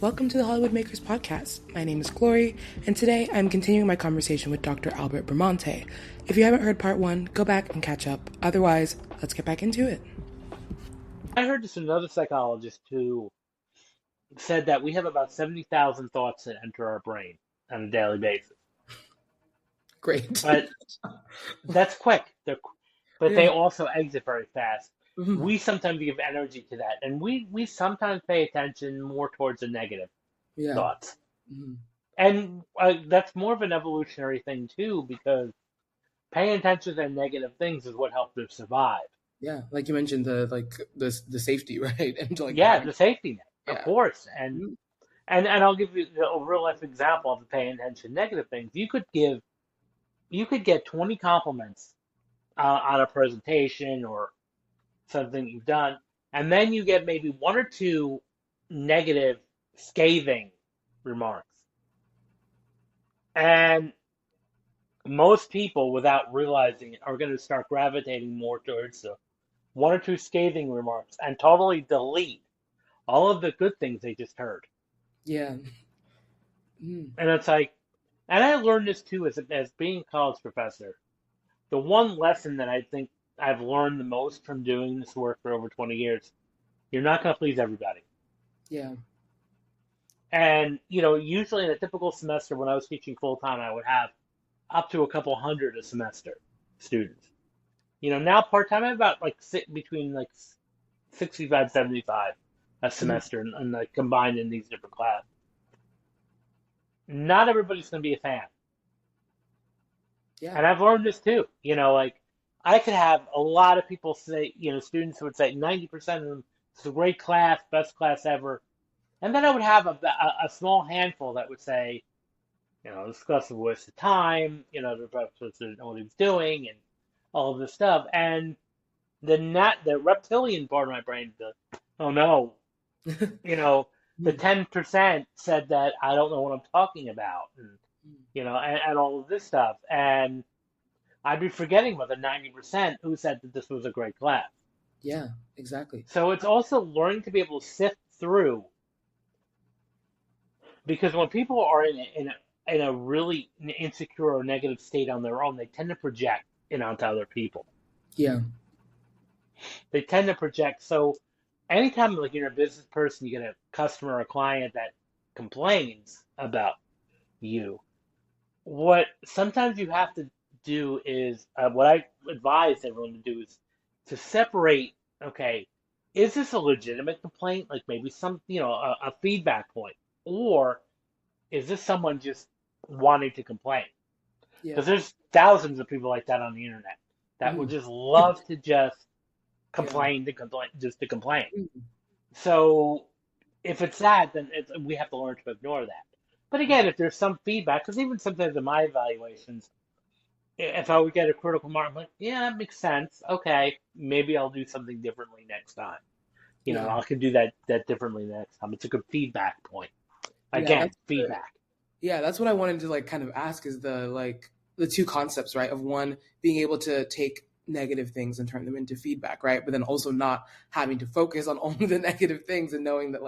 Welcome to the Hollywood Makers Podcast. My name is Glori, and today I'm continuing my conversation with Dr. Albert Bermonte. If you haven't heard part one, go back and catch up. Otherwise, let's get back into it. I heard this from another psychologist who said that we have about 70,000 thoughts that enter our brain on a daily basis. Great. But that's quick. But they Yeah. also exit very fast. Mhm. We sometimes give energy to that. And we sometimes pay attention more towards the negative Yeah. thoughts. Mhm. And that's more of an evolutionary thing, too, because paying attention to negative things is what helps us survive. Yeah. Like you mentioned, the safety, right? And like Yeah, having, the safety net, of yeah. course. And Mhm. and and I'll give you a real life example of paying attention to negative things. You could get 20 compliments on a presentation or something you've done, and then you get maybe one or two negative, scathing remarks. And most people, without realizing it, are going to start gravitating more towards the one or two scathing remarks and totally delete all of the good things they just heard. Yeah. Mhm. And it's like, and I learned this too as being a college professor. The one lesson that I think I've learned the most from doing this work for over 20 years, you're not going to please everybody. Yeah. And, usually in a typical semester when I was teaching full time, I would have up to a couple hundred a semester students. Now part time, I have about between 65, 75 a Mhm. semester and like combined in these different classes. Not everybody's going to be a fan. Yeah. And I've learned this too. I could have a lot of people say, students would say 90% of them, it's a great class, best class ever. And then I would have a small handful that would say, this class was a waste of time, the professor didn't know what he was doing and all of this stuff. And the reptilian part of my brain, oh no, you know, the Mhm. 10% said that I don't know what I'm talking about. And all of this stuff. And I'd be forgetting about the 90% who said that this was a great class. Yeah. Exactly. So it's also learning to be able to sift through because when people are in a really insecure or negative state on their own, they tend to project it onto other people. Yeah. They tend to project. So anytime like you're a business person, you get a customer or a client that complains about you, what sometimes you have to do is what I advise everyone to do is to separate. Okay, is this a legitimate complaint, like maybe some, a feedback point, or is this someone just wanting to complain? Yeah. Because there's thousands of people like that on the internet that would Mhm. just love to just Yeah. complain to complain, just to complain. Mhm. So if it's that, then we have to learn to ignore that. But again, if there's some feedback, because even sometimes in my evaluations, if I would get a critical mark, I'm like, yeah, that makes sense. Okay, maybe I'll do something differently next time. Yeah. I can do that differently next time. It's a good feedback point. Yeah. Again, feedback. Yeah, that's what I wanted to like kind of ask is the two concepts, right? Of one being able to take negative things and turn them into feedback, right? But then also not having to focus on only the negative things and knowing that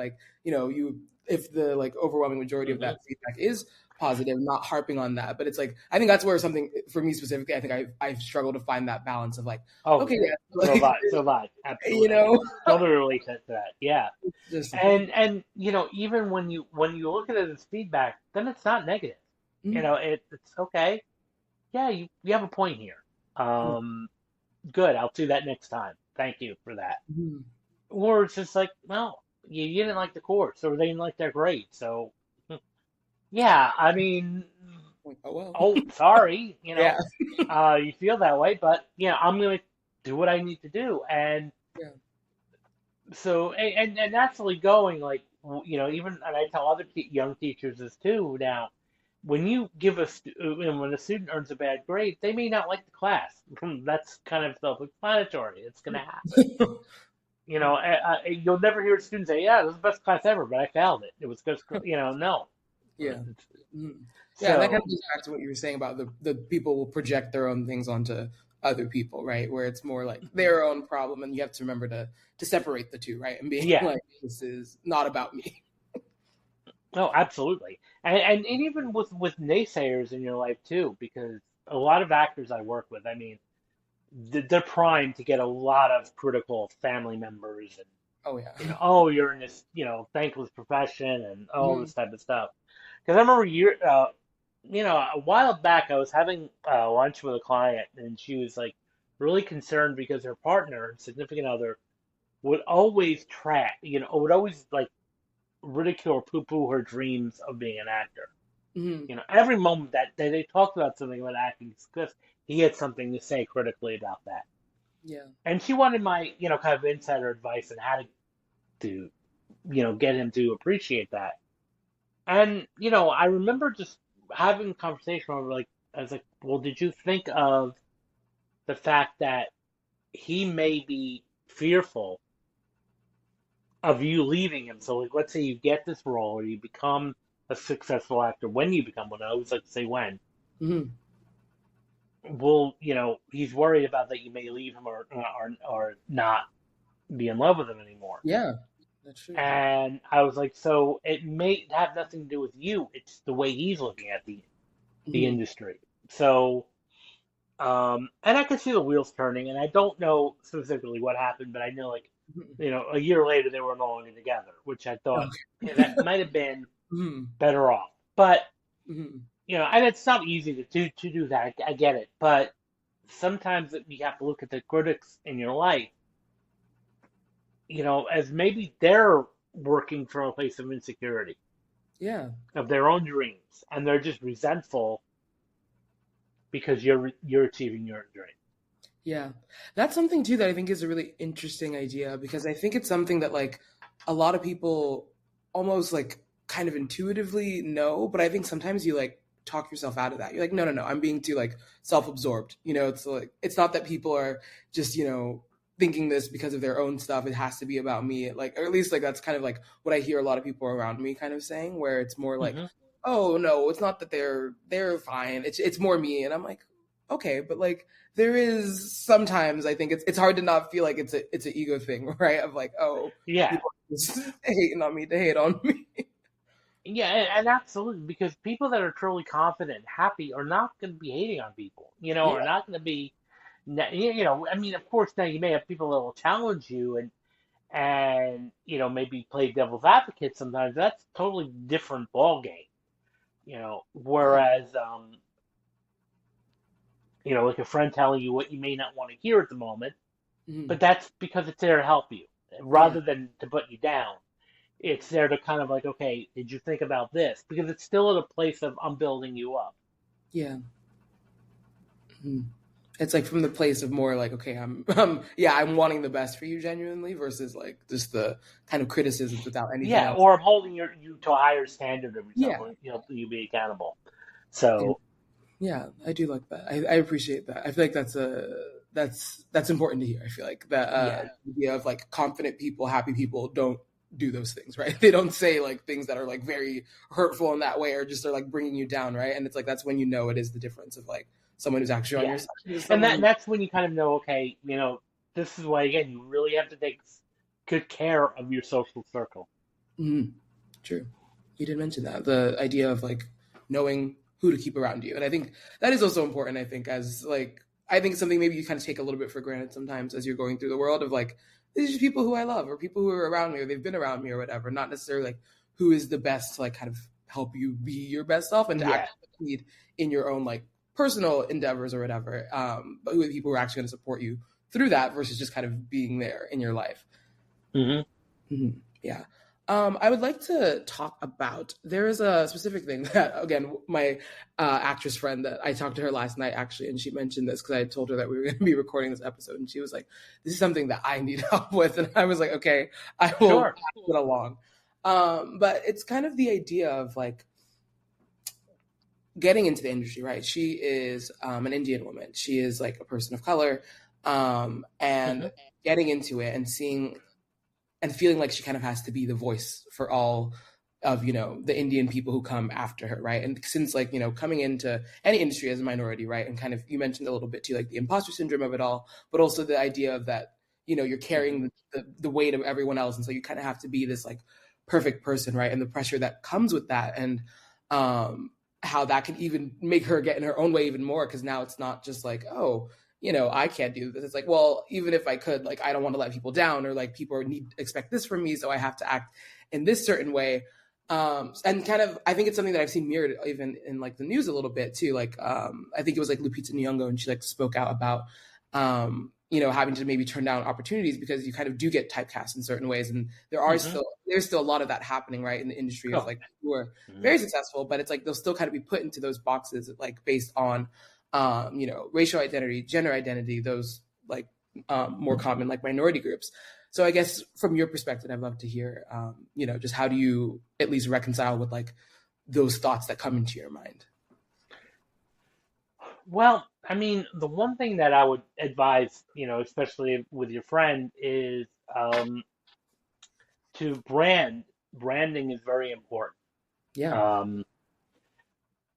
you if the like overwhelming majority of Hmm. that feedback is positive, not harping on that. But it's like I think that's where something for me specifically, I think I've struggled to find that balance of like, Oh okay, yeah, yeah, so like have I. So have I. you Absolutely. know, Totally relate to that. Yeah. just And even when you look at it as feedback, then it's not negative. mm, It's okay. Yeah, you have a point here. mm, Um, Good. I'll do that next time. Thank you for that. mm. Or it's just like, well, you didn't like the course, or they didn't like their grade. So, yeah, I mean, Like, oh well, oh, sorry, yeah, you feel that way, but I'm gonna do what I need to do, and yeah, so and naturally going like even and I tell other young teachers this too now. When you give when a student earns a bad grade, they may not like the class. That's kind of self-explanatory. It's going to happen. You'll never hear a student say, "Yeah, this is the best class ever," but I failed it. It was just, no. yeah. Mm. Yeah, and that kind So of goes back to what you were saying about the people will project their own things onto other people, right? Where it's more like their own problem, and you have to remember to separate the two, right? And being yeah, like, this is not about me. Oh, absolutely. And even with naysayers in your life too, because a lot of actors I work with, I mean, they're primed to get a lot of critical family members and, Oh yeah. oh, you're in this, thankless profession and all Mhm. this type of stuff. Because I remember a while back I was having lunch with a client and she was like really concerned because her partner, significant other, would always would always like ridicule or poo-poo her dreams of being an actor. Mhm. Every moment that they talked about something about acting, because he had something to say critically about that. Yeah. And she wanted my, kind of insider advice on how to, get him to appreciate that. And, I remember just having a conversation where like, I was like, well, did you think of the fact that he may be fearful of you leaving him? So, like, let's say you get this role or you become a successful actor. When you become one, I always like to say when. Mhm. Well, he's worried about that you may leave him or not be in love with him anymore. Yeah. That's true. And I was like, so it may have nothing to do with you. It's the way he's looking at the Mhm. industry. So, and I could see the wheels turning, and I don't know specifically what happened, but I know like, Mhm. a year later they were no longer together, which I thought, Okay. that might have been Mhm. better off. But Mhm. and it's not easy to do that. I get it, but sometimes you have to look at the critics in your life, as maybe they're working from a place of insecurity, Yeah. of their own dreams, and they're just resentful because you're achieving your dream. Yeah. That's something too that I think is a really interesting idea because I think it's something that like a lot of people almost like kind of intuitively know, but I think sometimes you like talk yourself out of that. You're like, no, no, no, I'm being too like self-absorbed. It's like it's not that people are just, thinking this because of their own stuff. It has to be about me. Like or at least like that's kind of like what I hear a lot of people around me kind of saying, where it's more like, Hmm. oh no, it's not that they're fine. It's more me. And I'm like, okay, but like there is sometimes I think it's hard to not feel like it's an ego thing, right? Of like, oh, Yeah, people are just hating on me to hate on me. yeah, and absolutely, because people that are truly confident and happy are not going to be hating on people, Yeah. are not going to be, I mean, of course, now you may have people that will challenge you and maybe play devil's advocate sometimes. That's a totally different ball game, Yeah. whereas, like a friend telling you what you may not want to hear at the moment, Mhm. but that's because it's there to help you Yeah. rather than to put you down. It's there to kind of like, okay, did you think about this? Because it's still at a place of I'm building you up. Yeah. Mhm. It's like from the place of more like, okay, yeah, I'm wanting the best for you genuinely versus like just the kind of criticisms without anything Yeah, else. or I'm holding you to a higher standard of yourself. Yeah. You be accountable. Yeah. So Yeah, I do like that. I appreciate that. I feel like that's important to hear. I feel like that yeah, idea of like confident people, happy people don't do those things, right? They don't say like things that are like very hurtful in that way or just are like bringing you down, right? And it's like that's when you know it is the difference of like someone who's actually on yeah, your side is and someone who. that's when you kind of know, okay, this is why again you really have to take good care of your social circle. Mhm. True. You did mention that the idea of like knowing who to keep around you, and I think that is also important. I think as like I think something maybe you kind of take a little bit for granted sometimes as you're going through the world of like these are just people who I love or people who are around me or they've been around me or whatever. Not necessarily like who is the best to like kind of help you be your best self and to Yeah. actually succeed in your own like personal endeavors or whatever. But who are the people who are actually going to support you through that versus just kind of being there in your life. Hmm. Mhm. Yeah. I would like to talk about. There is a specific thing that, again, my actress friend that I talked to her last night actually, and she mentioned this because I told her that we were going to be recording this episode, and she was like, "This is something that I need help with," and I was like, "Okay, I will Sure. pass it along." But it's kind of the idea of like getting into the industry, right? She is an Indian woman. She is like a person of color, and Hmm. getting into it and seeing and feeling like she kind of has to be the voice for all of the Indian people who come after her, right? And since like coming into any industry as a minority, right? And kind of you mentioned a little bit too, like the imposter syndrome of it all, but also the idea of that you're Hmm. carrying the weight of everyone else, and so you kind of have to be this like perfect person, right? And the pressure that comes with that, and um, how that can even make her get in her own way even more, because now it's not just like, oh, I can't do this. It's like, well, even if I could, like, I don't want to let people down, or like people expect this from me, so I have to act in this certain way. And kind of, I think it's something that I've seen mirrored even in like the news a little bit too. Like, I think it was like Lupita Nyong'o, and she like spoke out about, having to maybe turn down opportunities because you kind of do get typecast in certain ways. And Hmm. there's still a lot of that happening, right, in the industry of Oh. like who are Mhm. very successful, but it's like they'll still kind of be put into those boxes, like based on, racial identity, gender identity, those like, more common like minority groups. So I guess from your perspective, I'd love to hear, just how do you at least reconcile with like those thoughts that come into your mind? Well, I mean, the one thing that I would advise, especially with your friend, is to brand. Branding is very important. Yeah. Um,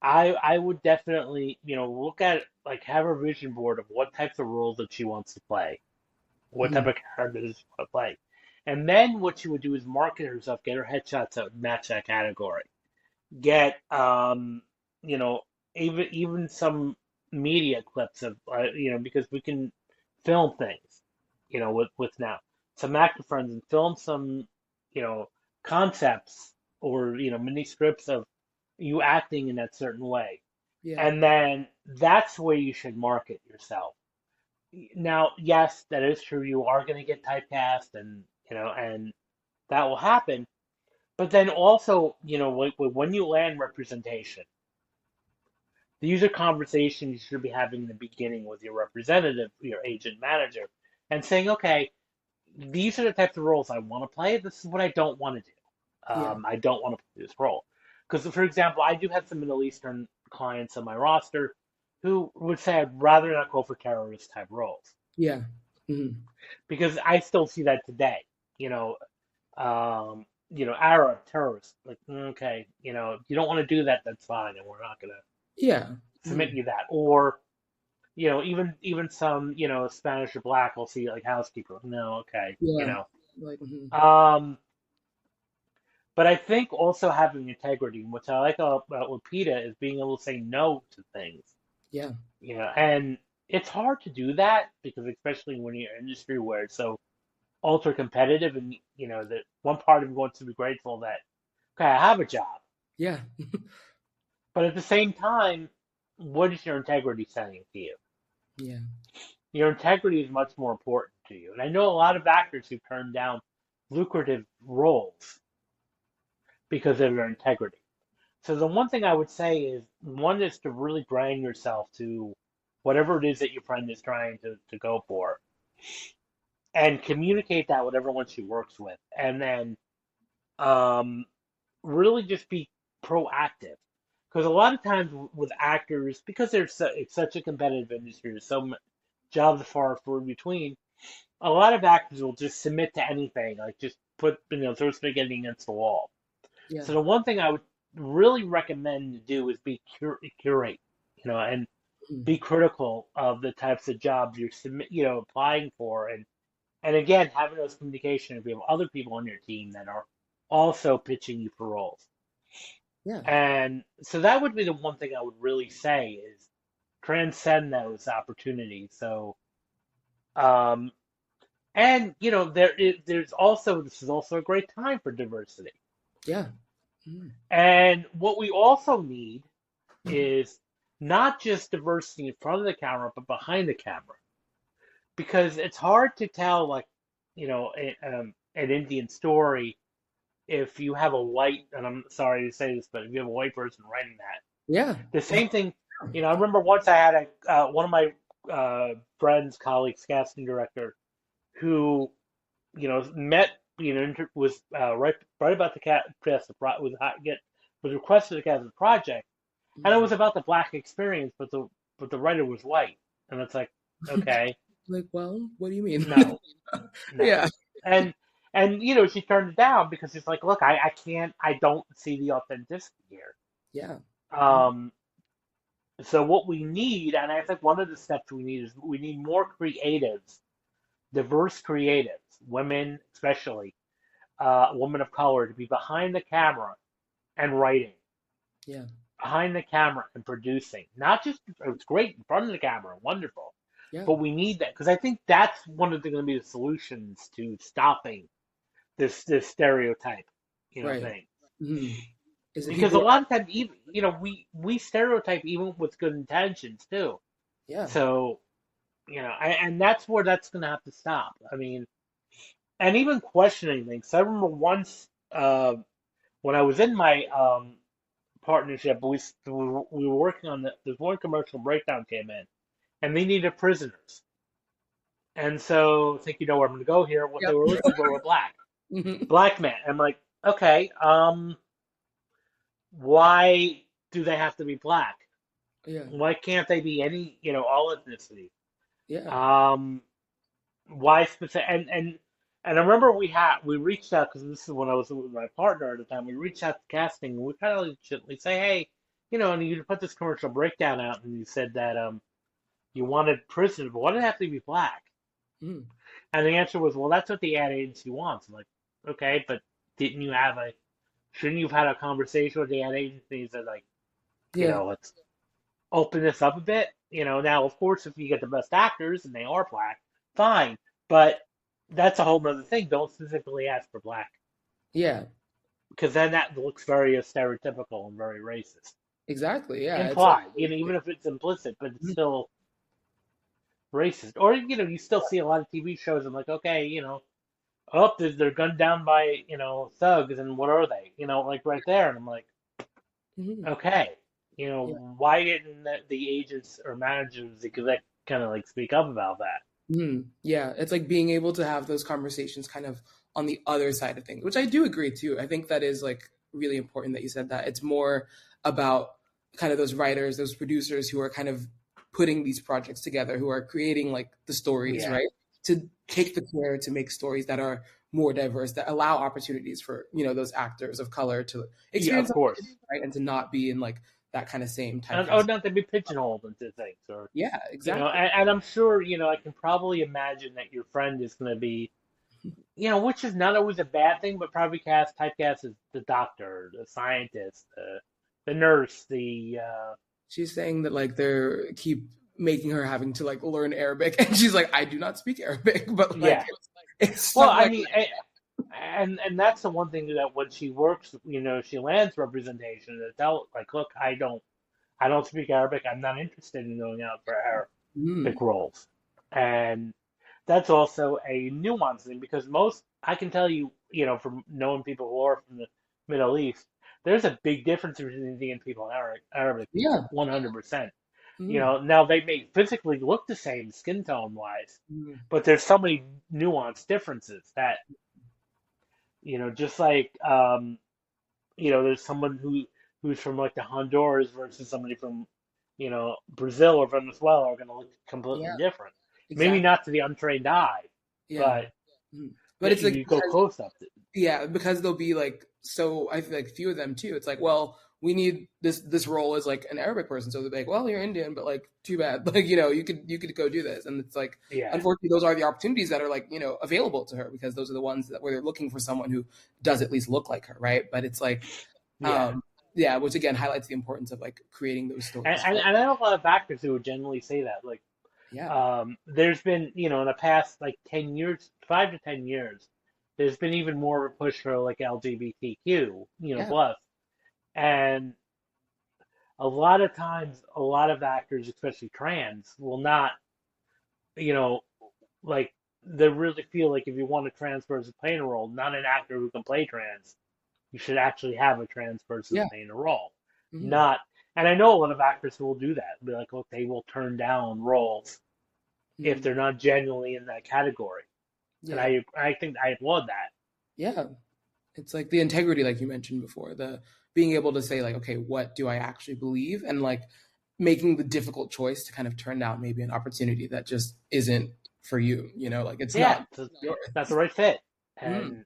I would definitely, look at like have a vision board of what types of roles that she wants to play, what type Mhm. of characters she wants to play, and then what she would do is market herself, get her headshots that match that category, get you know, even some media clips of because we can film things, with now some actor friends and film some, you know, concepts or mini scripts of you acting in that certain way, Yeah. and then that's where you should market yourself. Now, yes, that is true. You are going to get typecast, and that will happen. But then also, when you land representation, these are conversations you should be having in the beginning with your representative, your agent manager, and saying, okay, these are the types of roles I want to play. This is what I don't want to do. Yeah. I don't want to play this role. Because, for example, I do have some Middle Eastern clients on my roster who would say I'd rather not go for terrorist type roles Yeah. Mhm. because I still see that today. You know, Arab terrorists. Like, okay, if you don't want to do that, that's fine, and we're not going to Yeah. submit Mhm. you that. Or even some Spanish or black, I'll see like housekeeper. No, okay, Yeah. Like, mhm. Um, but I think also having integrity, which I like about Lupita, is being able to say no to things. Yeah. And it's hard to do that because especially when you're in an industry where it's so ultra competitive, and that one part of me wants to be grateful that okay, I have a job, Yeah. but at the same time, what is your integrity saying to you? Yeah. Your integrity is much more important to you. And I know a lot of actors who turn down lucrative roles because of their integrity. So the one thing I would say is one is to really brand yourself to whatever it is that your friend is trying to go for and communicate that with everyone she works with. And then um, really just be proactive. Because a lot of times with actors, because it's such a competitive industry, there's so many jobs far and few between, a lot of actors will just submit to anything, like just throw spaghetti against the wall. Yeah. So the one thing I would really recommend to do is be curate, and Mhm. be critical of the types of jobs you're applying for, and again having those communication if you have other people on your team that are also pitching you for roles. Yeah. And so that would be the one thing I would really say is transcend those opportunities. So, um, and there's also this is also a great time for diversity. Yeah. Mhm. And what we also need is not just diversity in front of the camera, but behind the camera. Because it's hard to tell, like, an Indian story if you have a white, and I'm sorry to say this, but if you have a white person writing that. Yeah. The same thing, I remember once I had one of my friends, colleagues, casting director, who, met, was right about to cast was requested to cast the project, and it Mhm. was about the black experience, but the writer was white, and it's like, okay, Like, well, what do you mean? no, no, Yeah. and she turned it down because she's like, look, I can't, I don't see the authenticity here. Yeah. Mhm. Um, so what we need, and I think one of the steps we need is we need more creatives, diverse creatives, women especially, a woman of color to be behind the camera and writing, Yeah. behind the camera and producing. Not just it's great in front of the camera, wonderful, Yeah. but we need that because I think that's one of the going to be the solutions to stopping this stereotype, Right. thing. Mm-hmm. Is it Because a people? lot of times, even we stereotype even with good intentions too. Yeah. So and that's where that's going to have to stop. I mean, and even questioning things. I remember once when I was in my partnership, we were working on this one commercial breakdown came in, and they needed prisoners. And so, I think you know where I'm going to go here. What they Yep. were looking for were Hmm. black men. I'm like, okay, why do they have to be black? Yeah. Why can't they be any, all ethnicity? Yeah. Um, why specific? And I remember we reached out because this is when I was with my partner at the time. We reached out to casting and we kind of legitimately say, hey, and you put this commercial breakdown out and you said that you wanted prisoners, but why did it have to be black? Mm. And the answer was, well, that's what the ad agency wants. I'm like, okay, but didn't you have a shouldn't you have had a conversation with the ad agency and said like, Yeah. let's open this up a bit? Now of course if you get the best actors and they are black, fine. But that's a whole nother thing. Don't specifically ask for black. Yeah. Because then that looks very stereotypical and very racist. Exactly. Yeah. It's like, Implied, even if it's implicit, but it's still racist. Or, you still see a lot of TV shows and like, okay, oh, they're gunned down by, thugs, and what are they? Like right there. And I'm like, mhm. okay, Yeah. why didn't the agents or managers that kind of like speak up about that? Yeah, it's like being able to have those conversations kind of on the other side of things, which I do agree too. I think that is like really important that you said that. It's more about kind of those writers, those producers who are kind of putting these projects together, who are creating like the stories, Yeah, right? To take the care to make stories that are more diverse, that allow opportunities for, those actors of color to yeah, experience of something, course. right? And to not be in like that kind of same Or typecast. not to be pigeonholed into things, or Yeah, exactly. and I'm sure I can probably imagine that your friend is going to be which is not always a bad thing, but probably typecast as the doctor, the scientist, the nurse, the She's saying that like they're keep making her having to like learn Arabic, and she's like, I do not speak Arabic, but like yeah. it's Well, stuff I like mean, and that's the one thing that when she works, she lands representation to tell like, look, I don't speak Arabic. I'm not interested in going out for that. Mm, Arabic roles, and that's also a nuance thing because most I can tell you, from knowing people who are from the Middle East, there's a big difference between Indian people and Arabic people, yeah. 100%. Mm, Now they may physically look the same skin tone wise, mm, but there's so many nuanced differences that, just like, there's someone who's from like the Honduras versus somebody from, Brazil or Venezuela are going to look completely yeah, different. Maybe exactly. not to the untrained eye, Yeah. but Mm. But that it's like you go close up to. yeah, because they'll be like so I feel like few of them too. It's like, well, we need this role as like an Arabic person. So they're like, well, you're Indian, but like too bad. Like, you could go do this. And it's like Yeah, unfortunately those are the opportunities that are like, available to her because those are the ones that where they're looking for someone who does at least look like her, right? But it's like yeah. um yeah, which again highlights the importance of like creating those And, stories and, for and I know a lot of actors who would generally say that. Like, yeah. there's been, in the past like 10 years, 5 to 10 years, there's been even more of a push for like LGBTQ, Yeah. plus. And a lot of times, a lot of actors, especially trans, will not, you know, like they really feel like if you want a trans person playing a role, not an actor who can play trans, you should actually have a trans person Yeah. playing a role. Hmm. Not, and I know a lot of actors who will do that. Be like, look, they will turn down roles if Hmm. they're not genuinely in that category. And Yeah. I think I applaud that. Yeah. It's like the integrity, like you mentioned before, the being able to say like, okay, what do I actually believe, and like making the difficult choice to kind of turn down maybe an opportunity that just isn't for you. Like it's Yeah, not so that's the yours. right fit. Mm, And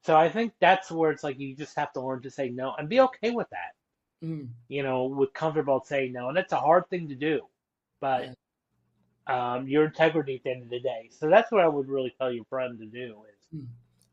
so I think that's where it's like you just have to learn to say no and be okay with that. mm, With comfortable saying no. And it's a hard thing to do, but yeah, your integrity at the end of the day. So that's what I would really tell your friend to do is mm.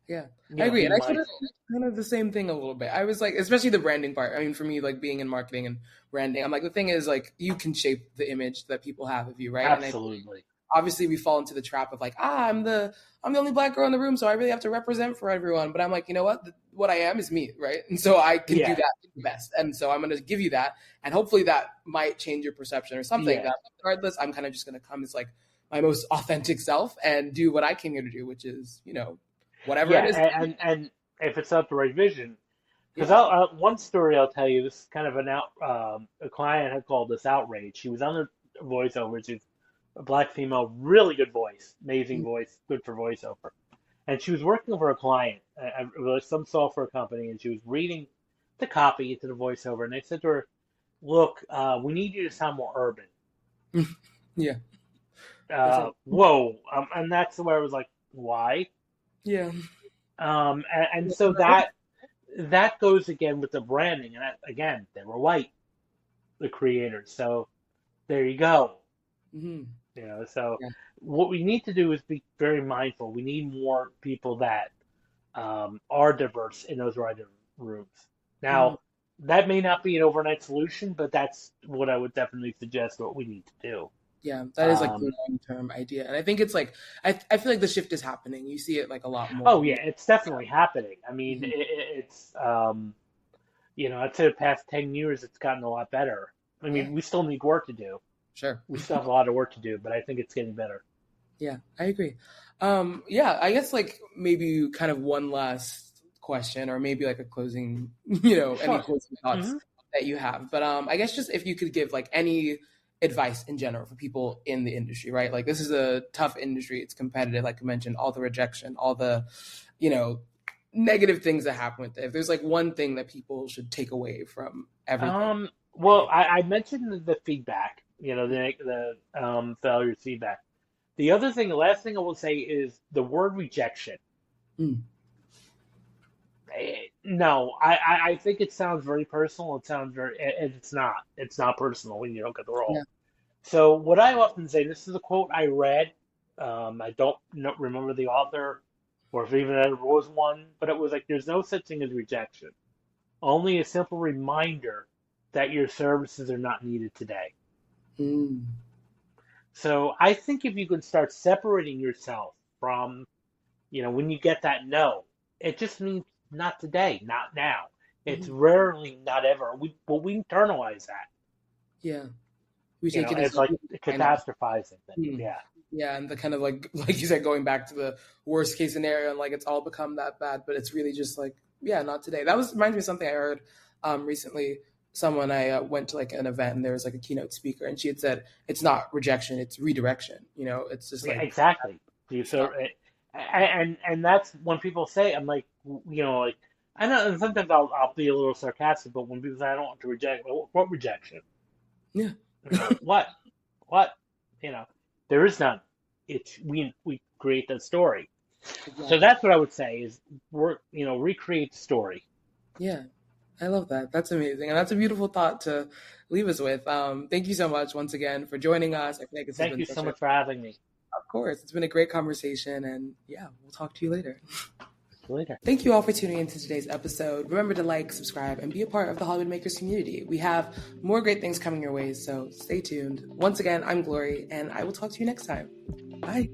Yeah, I You know, agree. be And I sort of mindful. kind of the same thing a little bit. I was like, especially the branding part. I mean, for me, like being in marketing and branding, I'm like, the thing is, like, you can shape the image that people have of you, right? And I Absolutely. obviously we fall into the trap of like, I'm the only black girl in the room, so I really have to represent for everyone. But I'm like, you know what? What I am is me, right? And so I can do Yeah. that the best. And so I'm going to give you that, and hopefully that might change your perception or something. Yeah. That regardless, I'm kind of just going to come as like my most authentic self and do what I came here to do, which is, whatever it Yeah. is. And if it's not the right vision, because Yeah. one story I'll tell you, this is kind of a client had called this outrage. She was on the voiceover. She's a black female, really good voice, amazing voice, good for voiceover. And she was working for a client, it was some software company, and she was reading the copy into the voiceover. And they said to her, "Look, we need you to sound more urban." Yeah. That's it. Whoa, and that's where I was like, "Why?" Yeah. And so that goes again with the branding. And again, they were white, the creators. So there you go. Mm-hmm. So Yeah. what we need to do is be very mindful. We need more people that are diverse in those writing rooms. Mm-hmm. Now, that may not be an overnight solution, but that's what I would definitely suggest what we need to do. Yeah, that is like the Um, long term idea. And I think it's like, I feel like the shift is happening. You see it like a lot more. oh yeah, it's definitely happening. I mean, Mhm. it's I'd say the past 10 years it's gotten a lot better. I Yeah, mean, we still need work to do. sure. We still have a lot of work to do, but I think it's getting better. Yeah, I agree. Yeah, I guess like maybe kind of one last question or maybe like a closing, any Sure. closing thoughts Hmm. that you have. But I guess just if you could give like any advice in general for people in the industry, right? Like this is a tough industry. It's competitive, like I mentioned, all the rejection, all the, you know, negative things that happen with it. If there's like one thing that people should take away from everything. Well, I mentioned the feedback, the failure feedback. The last thing I will say is the word rejection. Mm, No, I think it sounds very personal. It sounds and it's not. It's not personal when you don't get the yeah. role. So what I often say, this is a quote I read. I don't remember the author or if even there was one, but it was like, there's no such thing as rejection. Only a simple reminder that your services are not needed today. Mm, So I think if you can start separating yourself from, when you get that no, it just means not today, not now. It's mhm. rarely not ever. We internalize that. Yeah. We take it as It's like kind of. catastrophizing things. Hmm. Yeah. Yeah, and the kind of like you said, going back to the worst case scenario, and like it's all become that bad, but it's really just like, yeah, not today. That was reminds me of something I heard recently. Someone I went to like an event, and there was like a keynote speaker, and she had said it's not rejection, it's redirection. It's just Yeah, like exactly. So, stop. and that's when people say, I'm like, like I know, and sometimes I'll be a little sarcastic, but when people say I don't want to reject, well, what rejection? Yeah, What, what? You know, there is none. It's we create the story. So exactly. that's what I would say is work, recreate the story. Yeah, I love that. That's amazing, and that's a beautiful thought to leave us with. Thank you so much once again for joining us. I feel like this has Thank been you so such a, much for having me. of course, it's been a great conversation, and yeah, we'll talk to you later. See you later. Thank you all for tuning into today's episode. Remember to like, subscribe, and be a part of the Hollywood Makers community. We have more great things coming your way, so stay tuned. Once again, I'm Glori, and I will talk to you next time. Bye.